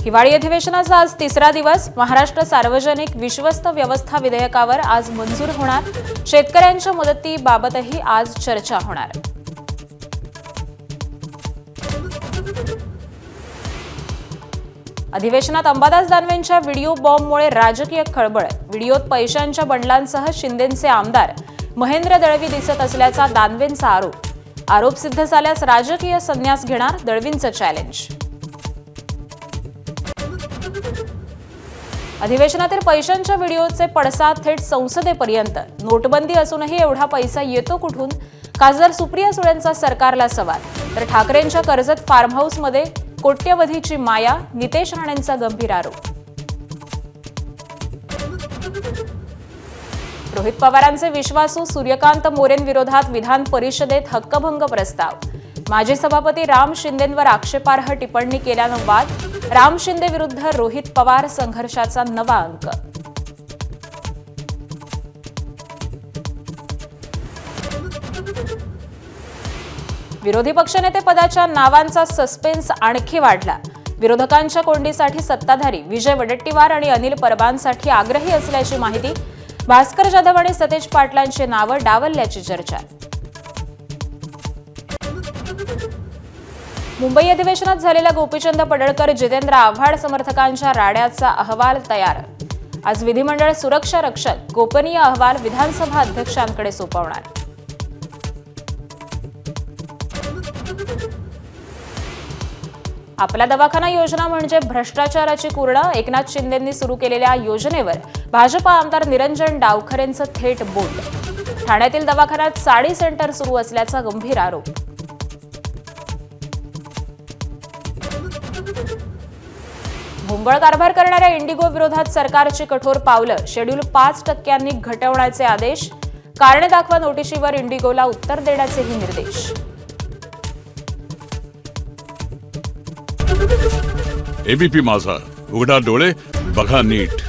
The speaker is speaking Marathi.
हिवाळी अधिवेशनाचा आज तिसरा दिवस. महाराष्ट्र सार्वजनिक विश्वस्त व्यवस्था विधेयकावर आज मंजूर होणार. शेतकऱ्यांच्या मदतीबाबतही आज चर्चा होणार. अधिवेशनात अंबादास दानवेंच्या व्हिडिओ बॉम्बमुळे राजकीय खळबळ. व्हिडिओत पैशांच्या बंडलांसह शिंदेंचे आमदार महेंद्र दळवी दिसत असल्याचा दानवेंचा आरोप. आरोप सिद्ध झाल्यास राजकीय संन्यास घेणार, दळवींचं चॅलेंज. अधिवेशनातील पैशांच्या व्हिडिओचे पडसाद थेट संसदेपर्यंत. नोटबंदी असूनही एवढा पैसा येतो कुठून? खासदार सुप्रिया सुळेंचा सरकारला सवाल. तर ठाकरेंच्या कर्जत फार्म हाऊसमध्ये कोट्यवधीची माया. नितेश राणेंचा गंभीर आरोप. रोहित पवारांचे विश्वासू सूर्यकांत मोरेंविरोधात विधान परिषदेत हक्कभंग प्रस्ताव. माजी सभापती राम शिंदेंवर आक्षेपार्ह टिप्पणी केल्यानं वाद. राम शिंदे विरुद्ध रोहित पवार संघर्षाचा नवा अंक. विरोधी पक्षनेते पदाच्या नावांचा सस्पेन्स आणखी वाढला. विरोधकांच्या कोंडीसाठी सत्ताधारी विजय वडेट्टीवार आणि अनिल परबांसाठी आग्रही असल्याची माहिती. भास्कर जाधव आणि सतेज पाटलांची नावं डावलल्याची चर्चा. मुंबई अधिवेशनात झालेल्या गोपीचंद पडळकर जितेंद्र आव्हाड समर्थकांच्या राड्याचा अहवाल तयार. आज विधिमंडळ सुरक्षा रक्षक गोपनीय अहवाल विधानसभा अध्यक्षांकडे सोपवणार. आपला दवाखाना योजना म्हणजे भ्रष्टाचाराची पूर्ण. एकनाथ शिंदेंनी सुरू केलेल्या योजनेवर भाजपा आमदार निरंजन डावखरेंचं थेट बोट. ठाण्यातील दवाखान्यात साडी सेंटर सुरू असल्याचा गंभीर आरोप. भोंगळ कारभार करणाऱ्या इंडिगो विरोधात सरकारची कठोर पावलं. शेड्यूल 5% घटवण्याचे आदेश. कारणे दाखवा नोटिशीवर इंडिगोला उत्तर देण्याचेही निर्देश. एबीपी माझा, उघडा डोळे बघा नीट.